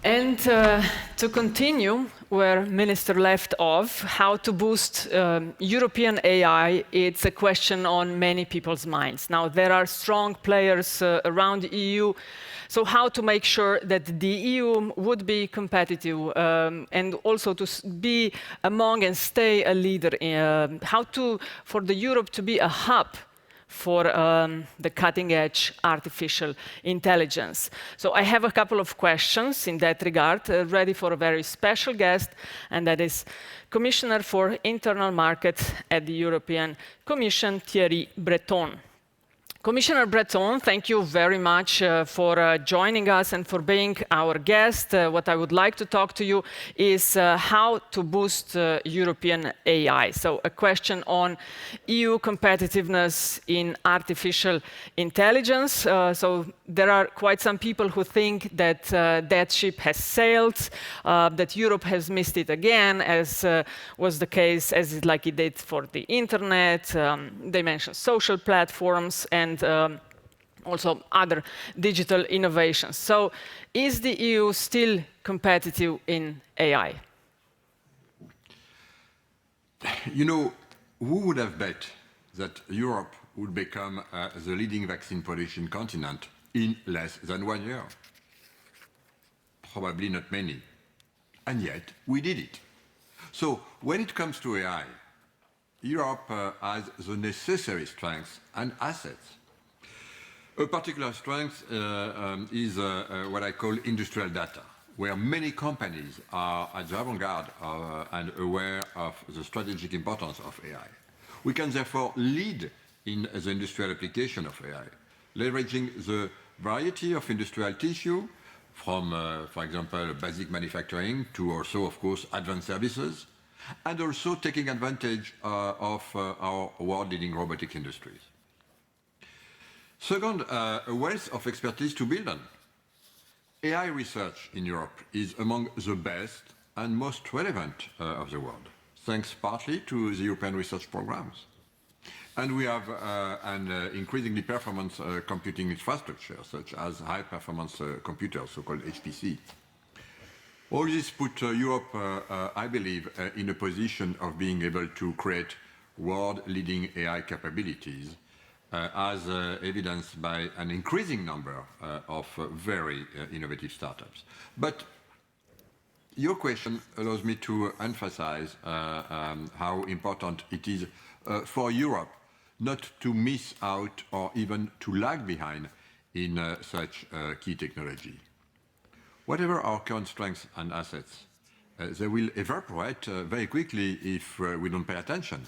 And to continue where Minister left off, how to boost European AI, it's a question on many people's minds. Now, there are strong players around the EU, so how to make sure that the EU would be competitive and also to be among and stay a leader, for the Europe to be a hub for the cutting-edge artificial intelligence. So I have a couple of questions in that regard, ready for a very special guest, and that is Commissioner for Internal Market at the European Commission, Thierry Breton. Commissioner Breton, thank you very much for joining us and for being our guest. What I would like to talk to you is how to boost European AI. So a question on EU competitiveness in artificial intelligence. So there are quite some people who think that that ship has sailed, that Europe has missed it again, as was the case, like it did for the internet. They mentioned social platforms and also other digital innovations. So is the EU still competitive in AI? You know, who would have bet that Europe would become the leading vaccine production continent in less than 1 year? Probably not many. And yet, we did it. So when it comes to AI, Europe has the necessary strengths and assets. A particular strength is what I call industrial data, where many companies are at the avant-garde and aware of the strategic importance of AI. We can therefore lead in the industrial application of AI, leveraging the variety of industrial tissue from, for example, basic manufacturing to also, of course, advanced services, and also taking advantage of our world-leading robotic industries. Second, a wealth of expertise to build on. AI research in Europe is among the best and most relevant of the world, thanks partly to the European research programs. And we have an increasingly performance computing infrastructure, such as high-performance computers, so-called HPC. All this put Europe, I believe, in a position of being able to create world-leading AI capabilities, as evidenced by an increasing number of very innovative startups. But your question allows me to emphasize how important it is for Europe not to miss out or even to lag behind in such key technology. Whatever our current strengths and assets, they will evaporate very quickly if we don't pay attention.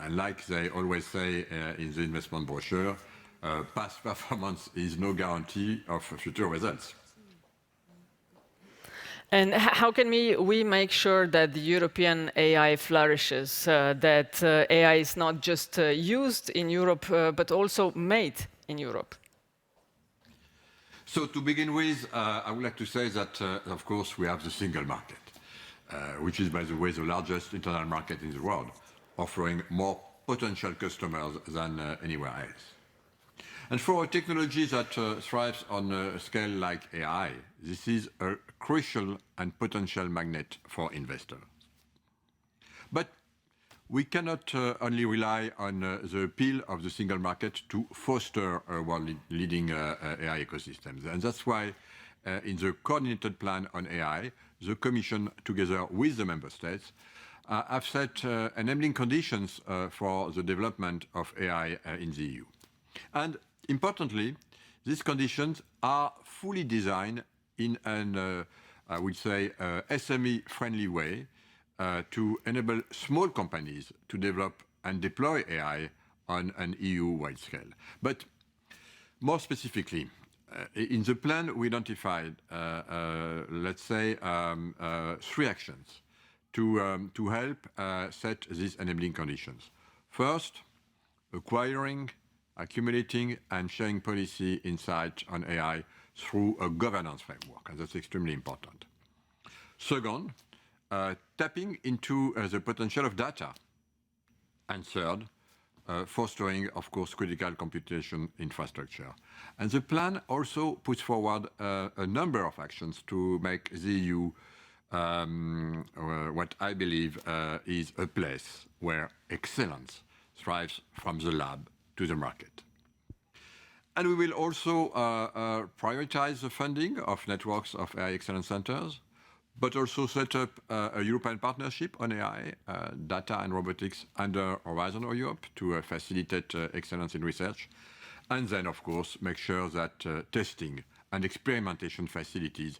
And like they always say in the investment brochure, past performance is no guarantee of future results. And how can we make sure that the European AI flourishes, that AI is not just used in Europe, but also made in Europe? So to begin with, I would like to say that, of course, we have the single market, which is, by the way, the largest internal market in the world, offering more potential customers than anywhere else. And for a technology that thrives on a scale like AI, this is a crucial and potential magnet for investors. But we cannot only rely on the appeal of the single market to foster a world-leading AI ecosystem. And that's why in the coordinated plan on AI, the Commission, together with the Member States, have set enabling conditions for the development of AI in the EU. And importantly, these conditions are fully designed in an, I would say, SME-friendly way to enable small companies to develop and deploy AI on an EU-wide scale. But more specifically, in the plan, we identified, let's say, 3 actions to help set these enabling conditions. First, acquiring, accumulating, and sharing policy insight on AI through a governance framework, and that's extremely important. Second, tapping into the potential of data. And third, fostering, of course, critical computation infrastructure. And the plan also puts forward a number of actions to make the EU what I believe is a place where excellence thrives from the lab to the market. And we will also prioritize the funding of networks of AI excellence centers, but also set up a European partnership on AI, data and robotics under Horizon Europe to facilitate excellence in research. And then, of course, make sure that testing and experimentation facilities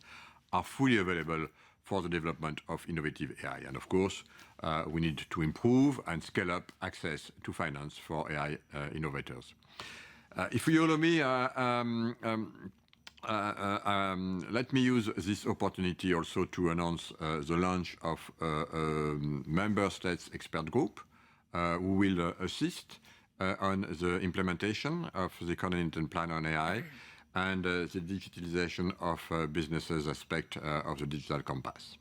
are fully available for the development of innovative AI. And of course, we need to improve and scale up access to finance for AI innovators. If you allow me, let me use this opportunity also to announce the launch of a member states expert group who will assist on the implementation of the Continental Plan on AI and the digitalization of businesses aspect of the digital compass.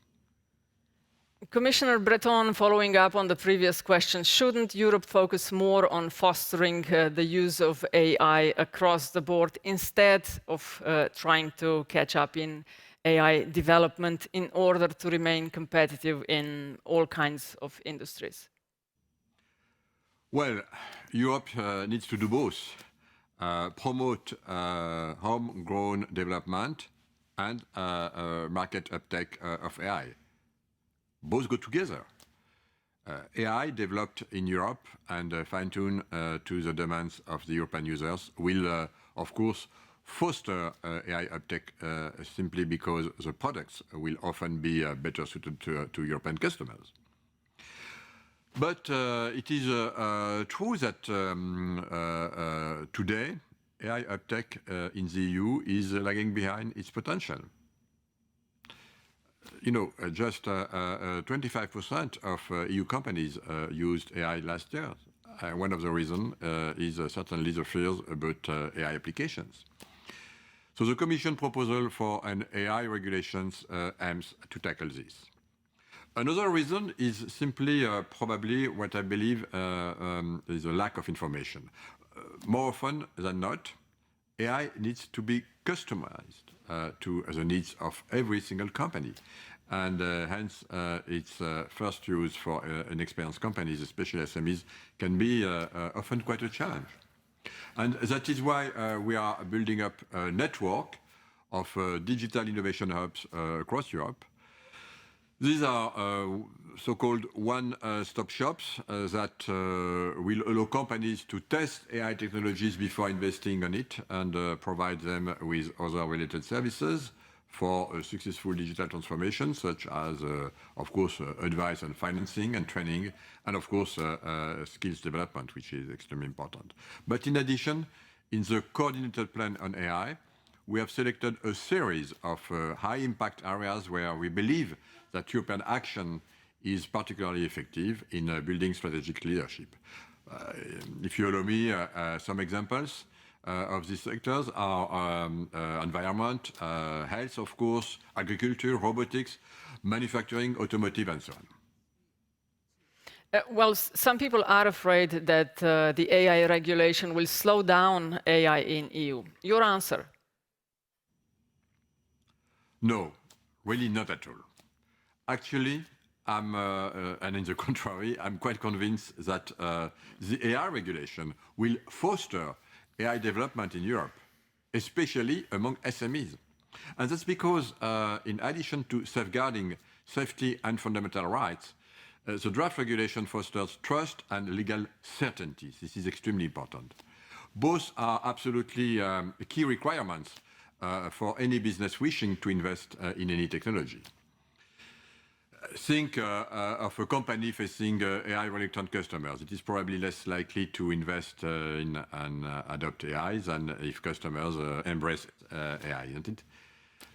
Commissioner Breton, following up on the previous question, shouldn't Europe focus more on fostering the use of AI across the board instead of trying to catch up in AI development in order to remain competitive in all kinds of industries? Well, Europe needs to do both. Promote homegrown development and market uptake of AI. Both go together. AI developed in Europe and fine-tuned to the demands of the European users will, of course, foster AI uptake simply because the products will often be better suited to European customers. But it is true that today, AI uptake in the EU is lagging behind its potential. You know, just 25% of EU companies used AI last year. One of the reasons is certainly the fears about AI applications. So the Commission proposal for an AI regulations aims to tackle this. Another reason is simply probably what I believe is a lack of information. More often than not, AI needs to be customized to the needs of every single company. And hence, its first use for inexperienced companies, especially SMEs, can be often quite a challenge. And that is why we are building up a network of digital innovation hubs across Europe. These are so-called one-stop shops that will allow companies to test AI technologies before investing on it and provide them with other related services for a successful digital transformation, such as, of course, advice on financing and training, and of course, skills development, which is extremely important. But in addition, in the coordinated plan on AI, we have selected a series of high-impact areas where we believe that European action is particularly effective in building strategic leadership. If you allow me, some examples of these sectors are environment, health, of course, agriculture, robotics, manufacturing, automotive, and so on. Well, some people are afraid that the AI regulation will slow down AI in EU. Your answer? No, really not at all. Actually, and in the contrary, I'm quite convinced that the AI regulation will foster AI development in Europe, especially among SMEs. And that's because, in addition to safeguarding safety and fundamental rights, the draft regulation fosters trust and legal certainty. This is extremely important. Both are absolutely key requirements for any business wishing to invest in any technology. Think of a company facing AI-reluctant customers. It is probably less likely to invest in and adopt AI than if customers embrace AI, isn't it?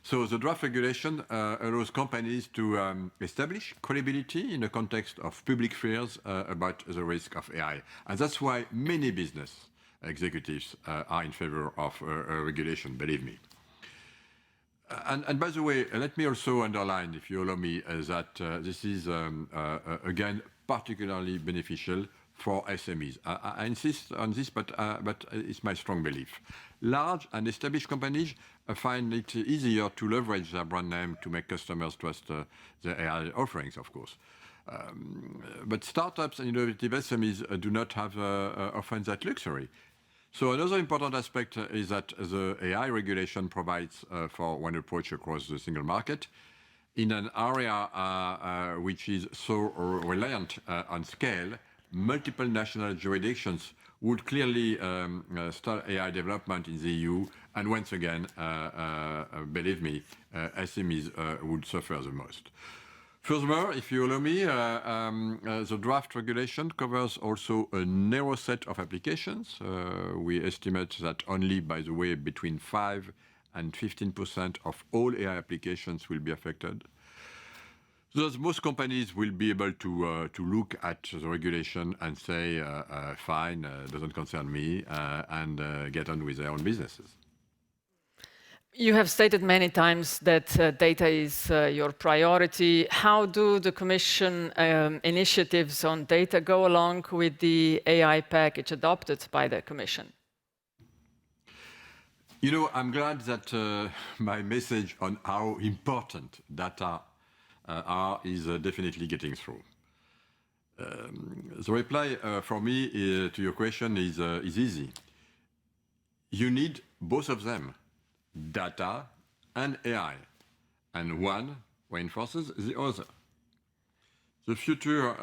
So the draft regulation allows companies to establish credibility in the context of public fears about the risk of AI. And that's why many business executives are in favor of a regulation, believe me. And by the way, let me also underline, if you allow me, that this is, again, particularly beneficial for SMEs. I insist on this, but it's my strong belief. Large and established companies find it easier to leverage their brand name to make customers trust their AI offerings, of course. But startups and innovative SMEs do not have often that luxury. So another important aspect is that the AI regulation provides for one approach across the single market. In an area which is so reliant on scale, multiple national jurisdictions would clearly start AI development in the EU, and once again, believe me, SMEs would suffer the most. Furthermore, if you allow me, the draft regulation covers also a narrow set of applications. We estimate that only, by the way, between 5 and 15% of all AI applications will be affected. Thus, most companies will be able to look at the regulation and say, fine, doesn't concern me, and get on with their own businesses. You have stated many times that data is your priority. How do the Commission initiatives on data go along with the AI package adopted by the Commission? You know, I'm glad that my message on how important data is definitely getting through. The reply for me to your question is easy. You need both of them, data and AI, and one reinforces the other. The future,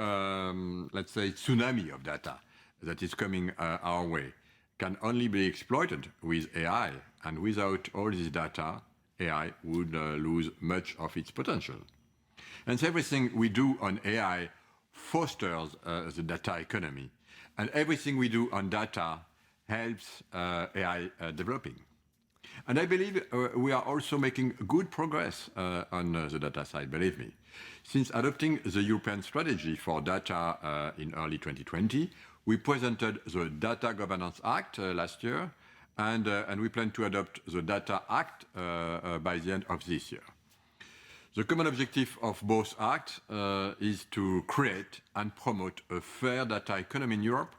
let's say, tsunami of data that is coming our way can only be exploited with AI, and without all this data, AI would lose much of its potential. And so everything we do on AI fosters the data economy, and everything we do on data helps AI developing. And I believe we are also making good progress on the data side, believe me. Since adopting the European strategy for data in early 2020, we presented the Data Governance Act last year, and we plan to adopt the Data Act by the end of this year. The common objective of both acts is to create and promote a fair data economy in Europe,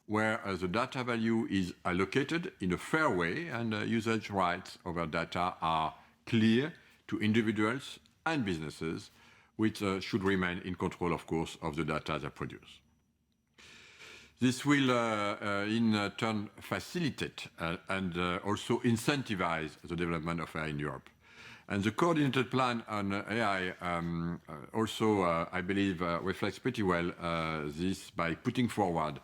where the data value is allocated in a fair way and usage rights over data are clear to individuals and businesses, which should remain in control, of course, of the data they produce. This will, in turn, facilitate and also incentivize the development of AI in Europe. And the coordinated plan on AI also, I believe, reflects pretty well this by putting forward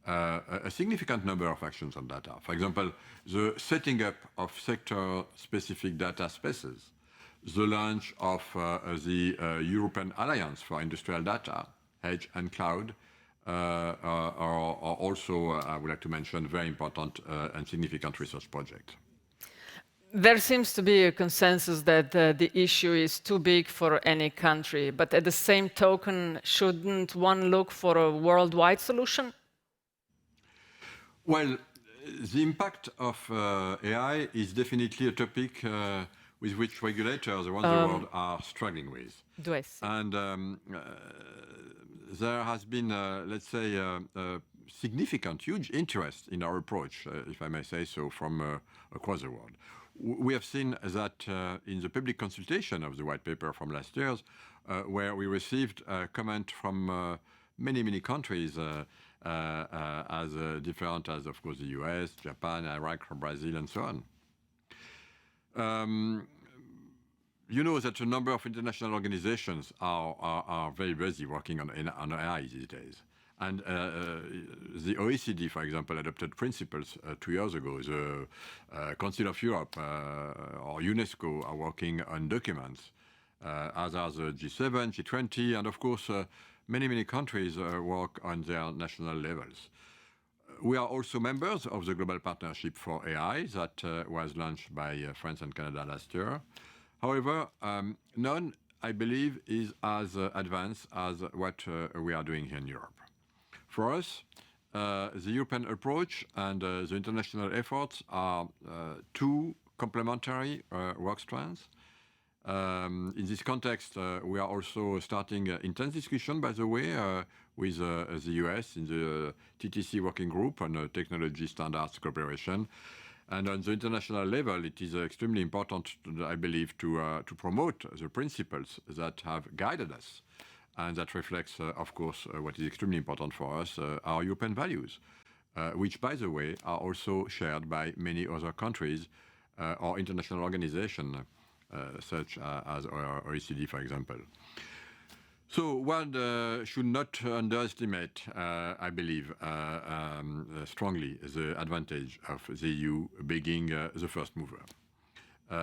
a significant number of actions on data. For example, the setting up of sector-specific data spaces, the launch of the European Alliance for Industrial Data, Edge and Cloud, are also, I would like to mention, very important and significant research projects. There seems to be a consensus that the issue is too big for any country, but at the same token, shouldn't one look for a worldwide solution? Well, the impact of AI is definitely a topic with which regulators around the world are struggling with. And there has been, let's say, significant, huge interest in our approach, if I may say so, from across the world. We have seen that in the public consultation of the white paper from last year, where we received comment from many, many countries, as different as, of course, the US, Japan, Iraq, Brazil, and so on. You know that a number of international organizations are very busy working on AI these days. And the OECD, for example, adopted principles 2 years ago. The Council of Europe or UNESCO are working on documents, as are the G7, G20, and of course, many, many countries work on their national levels. We are also members of the Global Partnership for AI that was launched by France and Canada last year. However, none, I believe, is as advanced as what we are doing here in Europe. For us, the European approach and the international efforts are two complementary work strands. In this context, we are also starting intense discussion, by the way, with the US in the TTC working group on technology standards cooperation. And on the international level, it is extremely important, I believe, to promote the principles that have guided us. And that reflects, of course, what is extremely important for us, our European values, which, by the way, are also shared by many other countries or international organizations, such as OECD, for example. So one should not underestimate, I believe, strongly the advantage of the EU being the first mover.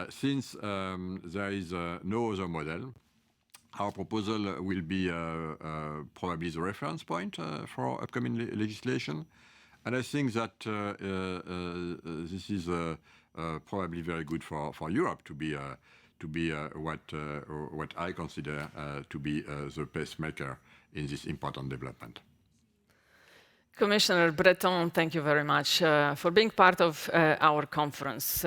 Since there is no other model, our proposal will be probably the reference point for upcoming legislation. And I think that this is probably very good for Europe to be what I consider to be the pacemaker in this important development. Commissioner Breton, thank you very much for being part of our conference.